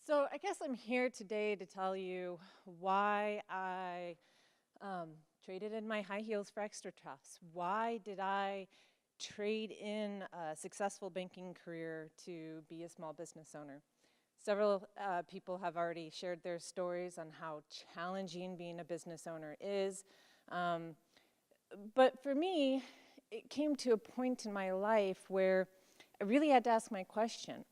So I guess I'm here today to tell you why I traded in my high heels for XTRATUFs. Why did I trade in a successful banking career to be a small business owner? Several people have already shared their stories on how challenging being a business owner is. Um, but for me, it came to a point in my life where I really had to ask my question,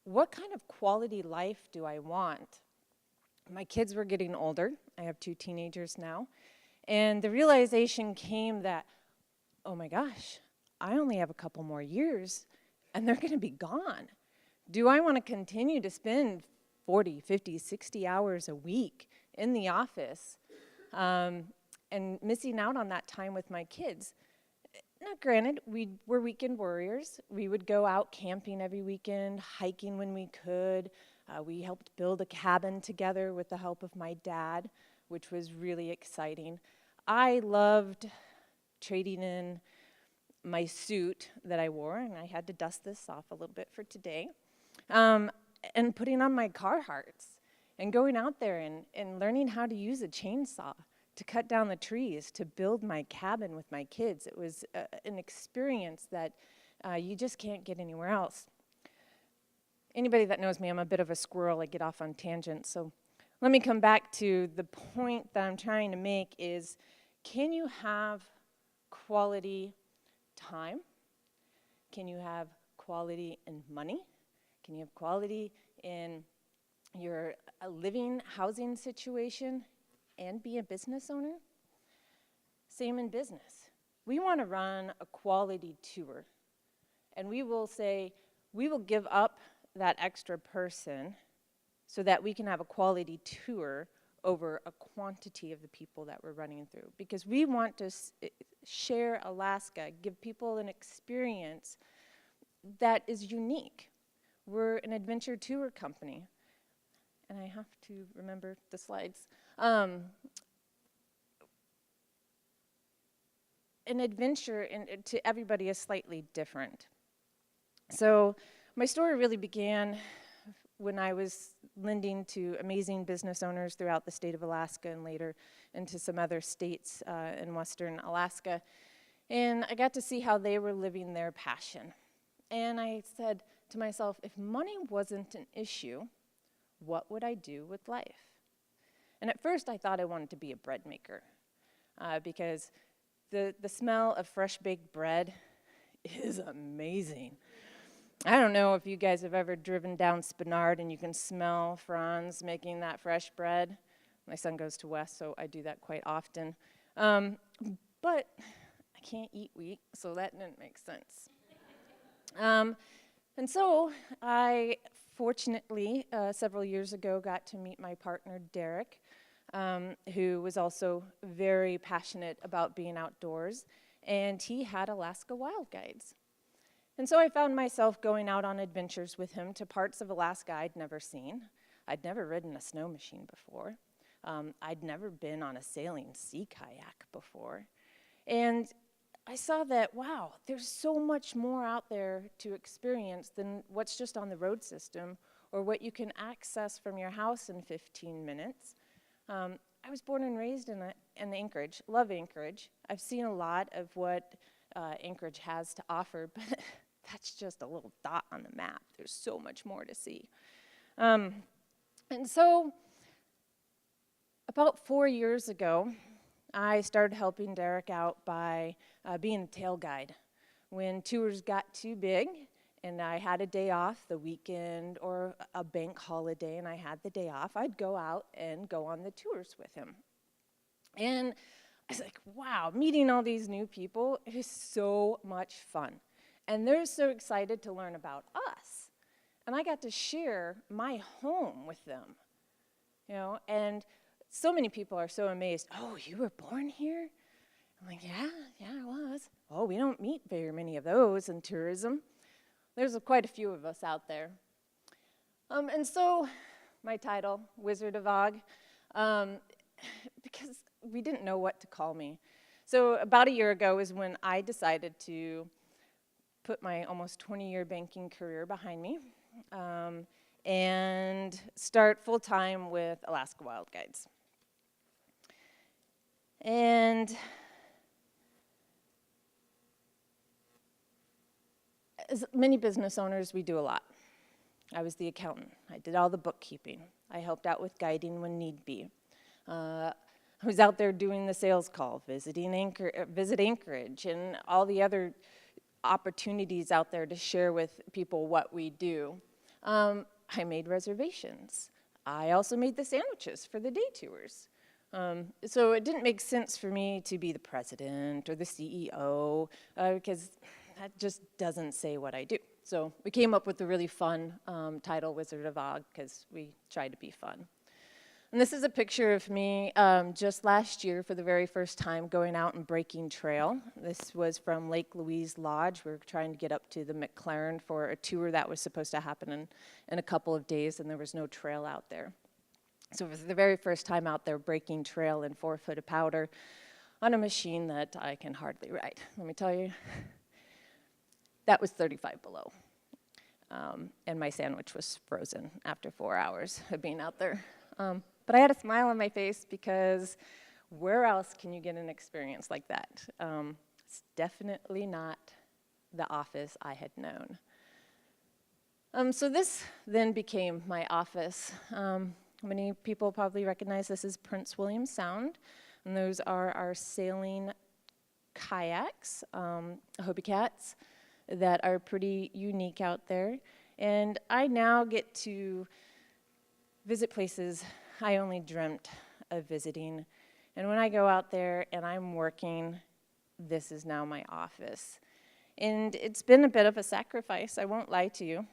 what kind of quality life do I want? My kids were getting older. I have two teenagers now. And the realization came that, oh my gosh, I only have a couple more years and they're going to be gone. Do I want to continue to spend 40, 50, 60 hours a week in the office and missing out on that time with my kids? Now, granted, we were weekend warriors. We would go out camping every weekend, hiking when we could. We helped build a cabin together with the help of my dad, which was really exciting. I loved trading in my suit that I wore, and I had to dust this off a little bit for today, and putting on my Carhartts and going out there and learning how to use a chainsaw to cut down the trees, to build my cabin with my kids. It was an experience that you just can't get anywhere else. Anybody that knows me, I'm a bit of a squirrel. I get off on tangents. So let me come back to the point that I'm trying to make is, can you have quality time? Can you have quality in money? Can you have quality in your living, housing situation and be a business owner? Same in business. We want to run a quality tour, and we will say, we will give up that extra person so that we can have a quality tour over a quantity of the people that we're running through. Because we want to share Alaska, give people an experience that is unique. We're an adventure tour company. And I have to remember the slides. An adventure to everybody is slightly different. So my story really began when I was lending to amazing business owners throughout the state of Alaska and later into some other states in western Alaska. And I got to see how they were living their passion. And I said to myself, if money wasn't an issue, what would I do with life? And at first I thought I wanted to be a bread maker because the smell of fresh baked bread is amazing. I don't know if you guys have ever driven down Spenard and you can smell Franz making that fresh bread. My son goes to West, so I do that quite often. But I can't eat wheat, so that didn't make sense. And so I fortunately, several years ago, got to meet my partner, Derek, who was also very passionate about being outdoors, and he had Alaska Wild Guides. And so I found myself going out on adventures with him to parts of Alaska I'd never seen. I'd never ridden a snow machine before. I'd never been on a sailing sea kayak before. And I saw that, wow, there's so much more out there to experience than what's just on the road system or what you can access from your house in 15 minutes. I was born and raised in Anchorage, love Anchorage. I've seen a lot of what Anchorage has to offer, but that's just a little dot on the map. There's so much more to see. And so about 4 years ago, I started helping Derek out by being a tail guide. When tours got too big and I had a day off, the weekend or a bank holiday, and I had the day off, I'd go out and go on the tours with him. And I was like, wow, meeting all these new people is so much fun. And they're so excited to learn about us. And I got to share my home with them, you know, and so many people are so amazed. Oh, you were born here? I'm like, yeah, I was. Oh, we don't meet very many of those in tourism. There's quite a few of us out there. And so my title, Wizard of Og, because we didn't know what to call me. So about a year ago is when I decided to put my almost 20-year banking career behind me and start full-time with Alaska Wild Guides. And as many business owners, we do a lot. I was the accountant. I did all the bookkeeping. I helped out with guiding when need be. I was out there doing the sales call, visit Anchorage, and all the other opportunities out there to share with people what we do. I made reservations. I also made the sandwiches for the day tours. So it didn't make sense for me to be the president or the CEO because that just doesn't say what I do. So we came up with the really fun title, Wizard of Oz, because we tried to be fun. And this is a picture of me just last year for the very first time going out and breaking trail. This was from Lake Louise Lodge. We were trying to get up to the McLaren for a tour that was supposed to happen in a couple of days, and there was no trail out there. So it was the very first time out there breaking trail in 4 foot of powder on a machine that I can hardly ride. Let me tell you, that was 35 below. And my sandwich was frozen after 4 hours of being out there. But I had a smile on my face because where else can you get an experience like that? It's definitely not the office I had known. So this then became my office. Many people probably recognize this as Prince William Sound, and those are our sailing kayaks, Hobie Cats, that are pretty unique out there. And I now get to visit places I only dreamt of visiting. And when I go out there and I'm working, this is now my office. And it's been a bit of a sacrifice, I won't lie to you.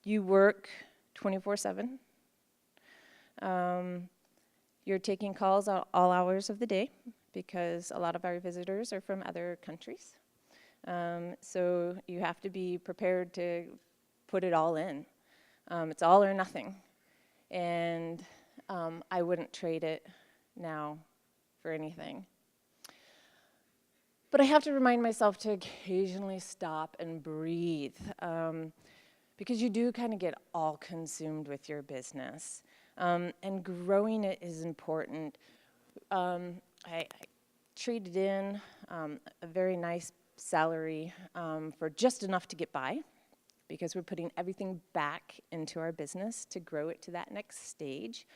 You work 24/7. You're taking calls all hours of the day because a lot of our visitors are from other countries. So you have to be prepared to put it all in. It's all or nothing. And I wouldn't trade it now for anything. But I have to remind myself to occasionally stop and breathe. Because you do kind of get all consumed with your business. And growing it is important. I traded in a very nice salary for just enough to get by, because we're putting everything back into our business to grow it to that next stage.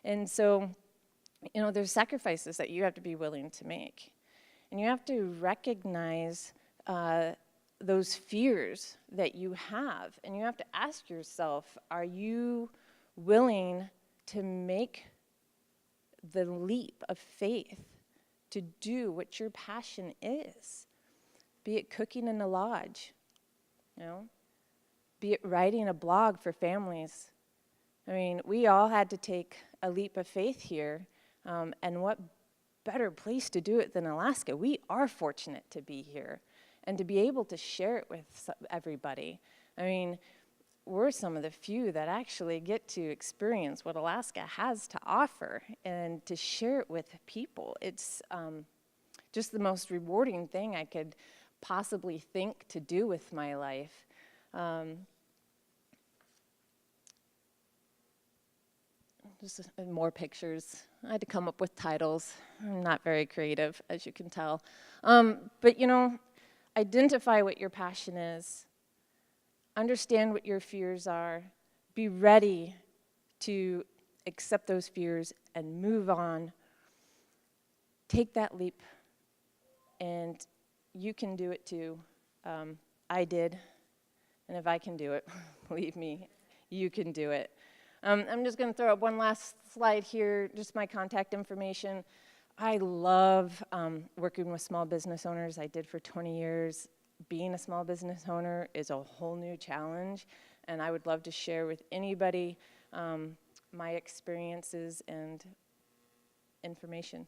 And so, you know, there's sacrifices that you have to be willing to make. And you have to recognize those fears that you have. And you have to ask yourself, are you willing to make the leap of faith to do what your passion is? Be it cooking in a lodge, you know? Be it writing a blog for families. I mean, we all had to take a leap of faith here. And what better place to do it than Alaska? We are fortunate to be here and to be able to share it with everybody. I mean, we're some of the few that actually get to experience what Alaska has to offer and to share it with people. It's just the most rewarding thing I could possibly think to do with my life. Just more pictures. I had to come up with titles. I'm not very creative, as you can tell. But you know, identify what your passion is. Understand what your fears are. Be ready to accept those fears and move on. Take that leap, and you can do it too. I did, and if I can do it, believe me, you can do it. I'm just going to throw up one last slide here, just my contact information. I love working with small business owners. I did for 20 years. Being a small business owner is a whole new challenge, and I would love to share with anybody my experiences and information.